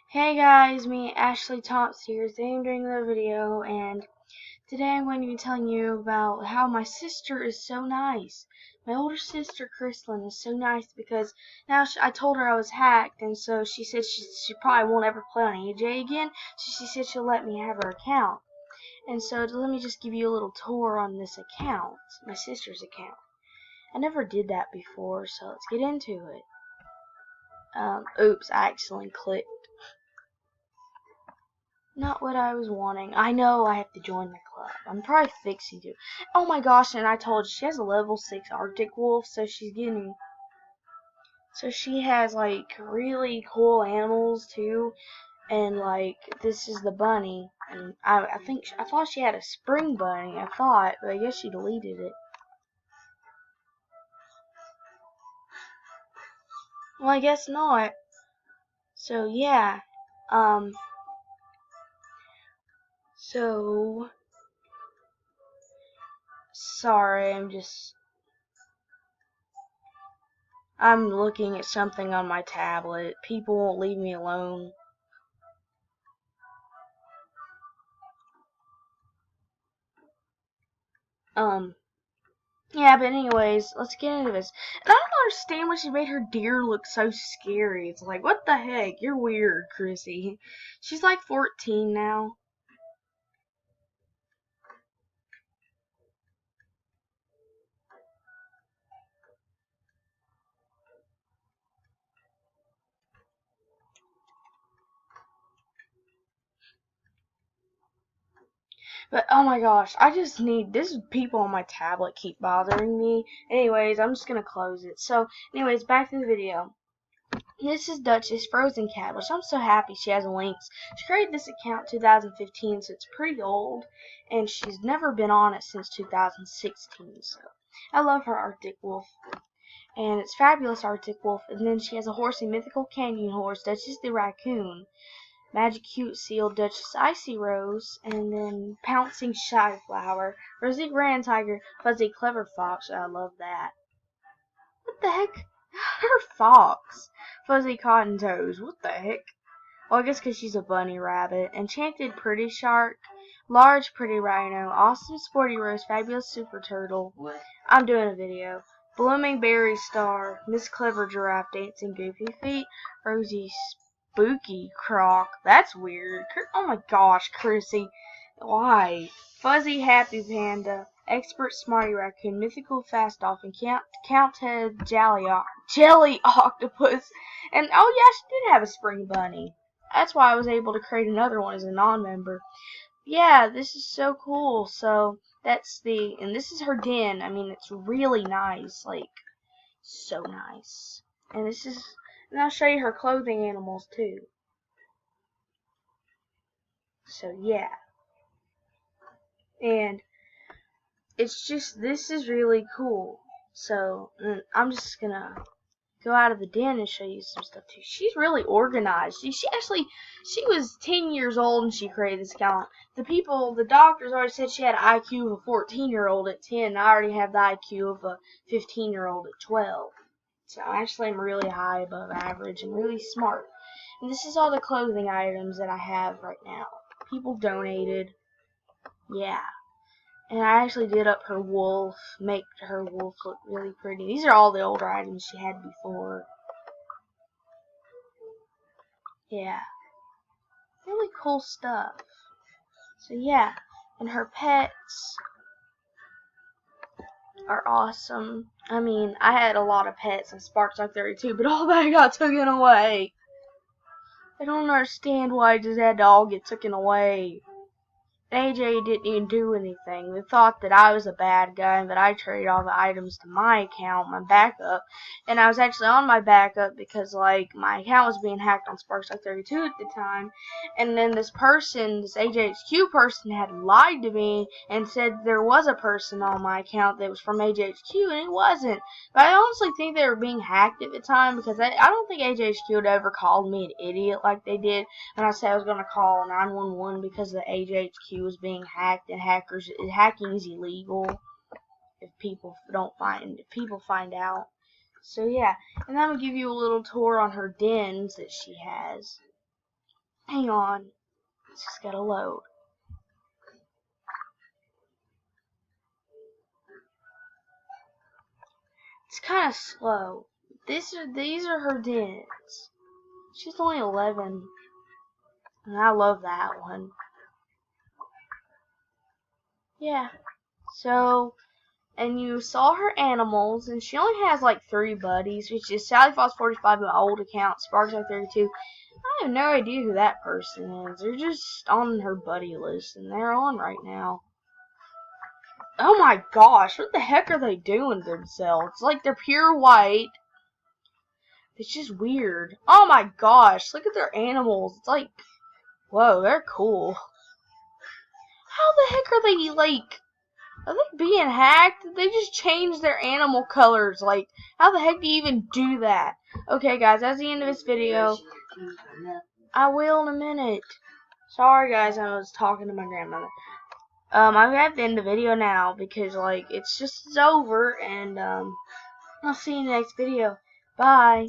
Hey guys, me Ashley Thompson here. Today I'm doing another video, and today I'm going to be telling you about how my sister is so nice. My older sister, Chrislyn, is so nice because now I told her I was hacked, and so she said she probably won't ever play on AJ again, so she said she'll let me have her account. And so let me just give you a little tour on this account, my sister's account. I never did that before, so let's get into it. Oops, I accidentally clicked. Not what I was wanting. I know I have to join the club. I'm probably fixing to. Oh my gosh, and I told you, she has a level 6 Arctic Wolf, so she has, like, really cool animals, too, and, like, this is the bunny, and I thought she had a spring bunny, but I guess she deleted it. Well, I guess not. So, yeah, um, so, sorry, I'm looking at something on my tablet. People won't leave me alone. Yeah, but anyways, let's get into this. And I don't understand why she made her deer look so scary. It's like, what the heck? You're weird, Chrissy. She's like 14 now. But oh my gosh, this people on my tablet keep bothering me. Anyways, I'm just gonna close it. So, anyways, back to the video. This is Duchess Frozen Cat, which I'm so happy she has links. She created this account 2015, so it's pretty old, and she's never been on it since 2016. So, I love her Arctic Wolf, and it's fabulous Arctic Wolf. And then she has a horsey mythical canyon horse, Duchess the Raccoon, Magic Cute Seal, Duchess Icy Rose, and then Pouncing Shy Flower, Rosie Grand Tiger, Fuzzy Clever Fox. I love that. What the heck? Her fox. Fuzzy Cotton Toes. What the heck? Well, I guess because she's a bunny rabbit. Enchanted Pretty Shark. Large Pretty Rhino. Awesome Sporty Rose. Fabulous Super Turtle. I'm doing a video. Blooming Berry Star. Miss Clever Giraffe. Dancing Goofy Feet. Rosie Spooky Croc. That's weird. Oh my gosh, Chrissy. Why? Fuzzy Happy Panda. Expert Smarty Raccoon, Mythical Fast Dolphin, Counthead Jelly Octopus, and oh yeah, she did have a Spring Bunny. That's why I was able to create another one as a non-member. Yeah, this is so cool. So and this is her den. I mean, it's really nice, like so nice. And I'll show you her clothing animals too. So yeah, and this is really cool. So I'm just gonna go out of the den and show you some stuff too. She's really organized. She was 10 years old and she created this account. The doctors already said she had an IQ of a 14-year-old at 10. I already have the IQ of a 15-year-old at 12. So actually I'm really high above average and really smart. And this is all the clothing items that I have right now. People donated. Yeah. And I actually did up her wolf, make her wolf look really pretty. These are all the older items she had before. Yeah. Really cool stuff. So yeah. And her pets are awesome. I mean, I had a lot of pets in Sparks Like 32, but all that got taken away. I don't understand why just had to all get taken away. AJ didn't even do anything. They thought that I was a bad guy and that I traded all the items to my account, my backup. And I was actually on my backup because, like, my account was being hacked on Sparks 32 at the time. And then this AJHQ person, had lied to me and said there was a person on my account that was from AJHQ, and it wasn't. But I honestly think they were being hacked at the time because I don't think AJHQ had ever called me an idiot like they did when I said I was going to call 911 because the AJHQ was being hacked, and hacking is illegal if people find out. So yeah, and I'm gonna give you a little tour on her dens that she has. Hang on. It's just gotta load. It's kind of slow. These are her dens. She's only 11. And I love that one. Yeah. So, and you saw her animals, and she only has like 3 buddies, which is Sally Fox 45 my old account, Sparkside 32. I have no idea who that person is. They're just on her buddy list, and they're on right now. Oh my gosh, what the heck are they doing to themselves? Like, they're pure white. It's just weird. Oh my gosh, look at their animals. It's like, whoa, they're cool. How the heck are they, like, are they being hacked? They just changed their animal colors. Like, how the heck do you even do that? Okay, guys, that's the end of this video. I will in a minute. Sorry, guys, I was talking to my grandmother. I'm gonna have to end the video now because, like, it's over, and, I'll see you in the next video. Bye.